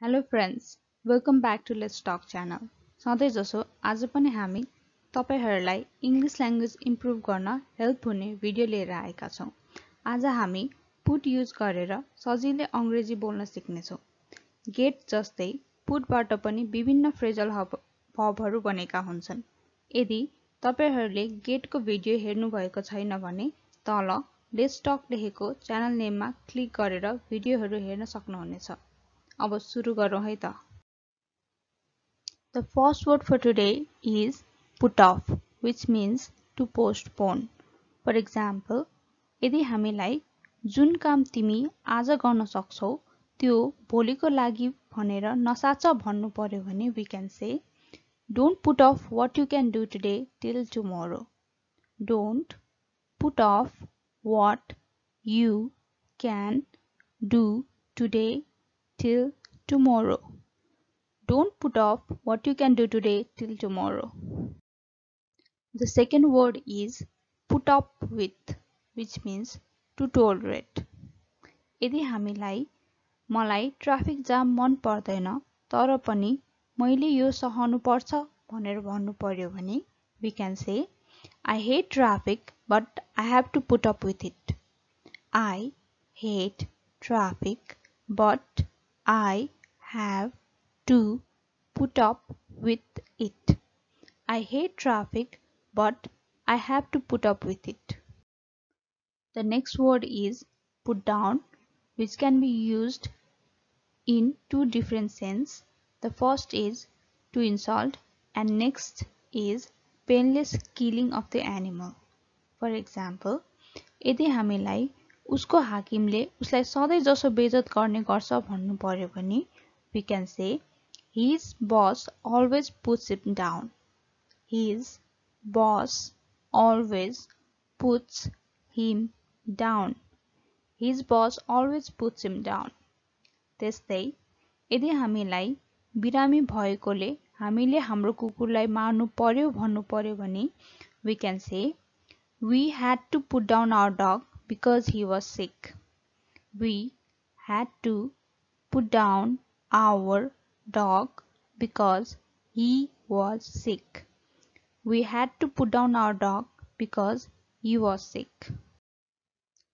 Hello friends, welcome back to Let's Talk channel. सधैँ जसो आज पनि हामी तपाईहरुलाई इंग्लिश ल्याङ्ग्वेज इम्प्रुभ गर्न हेल्प हुने भिडियो लिएर आएका छौं। आज हामी पुट युज गरेर सजिलै अंग्रेजी बोल्न सिक्ने छौं। गेट जस्तै पुटबाट पनि विभिन्न फ्रेजल भर्बहरु बनेका हुन्छन्। यदि तपाईहरुले गेटको भिडियो हेर्नु भएको छैन भने तल लेट्स टक लेखेको च्यानल नेममा क्लिक गरेर भिडियोहरु हेर्न सक्नुहुनेछ। अब सुरु गरौँ है त। The first word for today is put off, which means to postpone. For example, यदि हामीलाई जुन काम तिमी आज गर्न सक्छौ त्यो भोलिको लागि भनेर नसाच भन्नु पर्यो भने we can say don't put off what you can do today till tomorrow. Don't put off what you can do today till tomorrow. Don't put off what you can do today till tomorrow. The second word is put up with, which means to tolerate. यदि हामीलाई मलाई traffic jam मन पर्दैन तर पनि मैले यो सहनु पर्छ भनेर भन्नु पर्यो भने we can say I hate traffic but I have to put up with it. I hate traffic but I have to put up with it. I hate traffic but I have to put up with it. The next word is put down, which can be used in two different senses. The first is to insult and next is painless killing of the animal. For example, यदि हामीलाई उसको हाकिमले उसलाई सधैँ जसो बेइज्जत गर्ने गर्छ भन्नु पर्यो भने we can say his boss always puts him down. His boss always puts him down. His boss always puts him down. त्यस्तै यदि हामीलाई बिरामी भएकोले हामीले हाम्रो कुकुरलाई मार्नु पर्यो भन्नु पर्यो भने we can say we had to put down our dog because he was sick. We had to put down our dog because he was sick. We had to put down our dog because he was sick.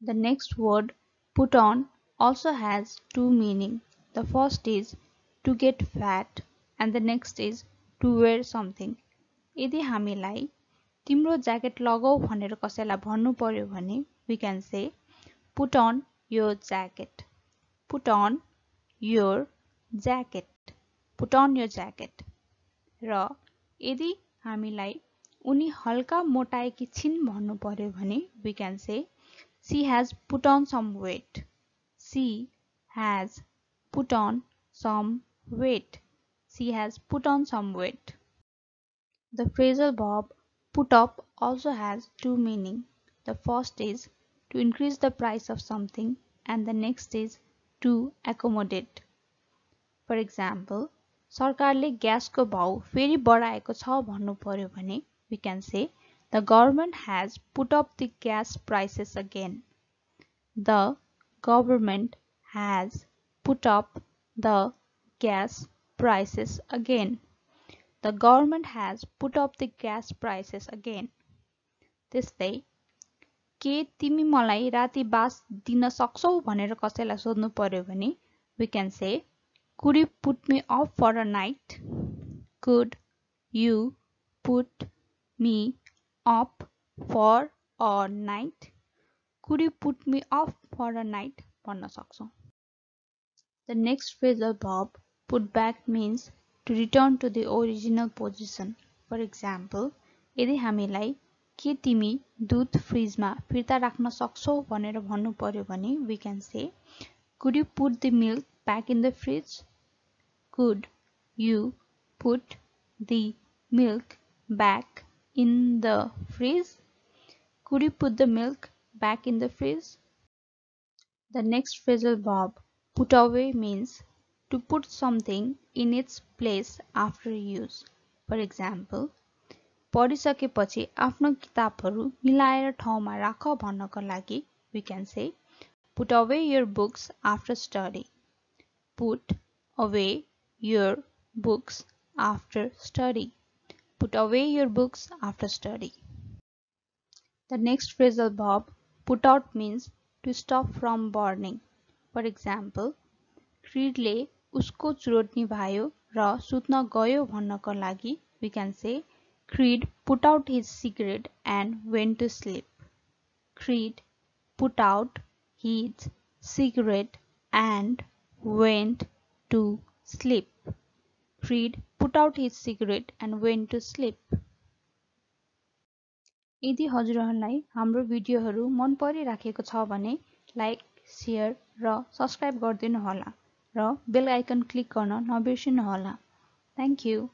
The next word put on also has two meanings. The first is to get fat and the next is to wear something. यदि हामीलाई तिम्रो jacket लगाऊ भनेर कसैलाई भन्नु पर्यो भने we can say put on your jacket. Put on your jacket. Put on your jacket. र यदि हामीलाई उनी हल्का मोटाएकी छिन् भन्नु पर्यो भने we can say she has put on some weight. She has put on some weight. She has put on some weight. The phrasal verb put up also has two meanings. The first is to increase the price of something and the next is to accommodate. For example, सरकारले ग्यासको भाउ फेरि बढाएको छ भन्नु पर्यो भने we can say the government has put up the gas prices again. The government has put up the gas prices again. The government has put up the gas prices again. त्यस्तै के तिमी मलाई राति बास दिन सक्छौ भनेर कसैलाई सोध्नु पर्यो भने we can say could you put me off for a night? Could you put me up for a night? Could you put me off for a night? भन्न सक्छौ। The next phrasal verb put back means to return to the original position. For example, यदि हामीलाई के तिमी दूध फ्रिजमा फिर्ता राख्न सक्छौ भनेर भन्नु पर्यो भने we can say could you put the milk back in the fridge? Could you put the milk back in the fridge? Could you put the milk back in the fridge? The next phrasal verb put away means to put something in its place after use. For example, पढिसकेपछि आफ्नो किताबहरू मिलाएर ठाउँमा राख भन्नको लागि we can say put away your books after study. Put away your books after study. Put away your books after study. The next phrasal verb put out means to stop from burning. For example, क्रिडले उसको चुरोट निभायो र सुत्न गयो भन्नको लागि we can say Creed put out his cigarette and went to sleep. Creed put out his cigarette and went to sleep. Creed put out his cigarette and went to sleep. यदि हजुरहरूलाई हाम्रो भिडियोहरू मन परिराखेको छ भने लाइक, शेयर र subscribe गरिदिनु होला र बेल आइकन क्लिक गर्न नबिर्सनु होला। Thank you.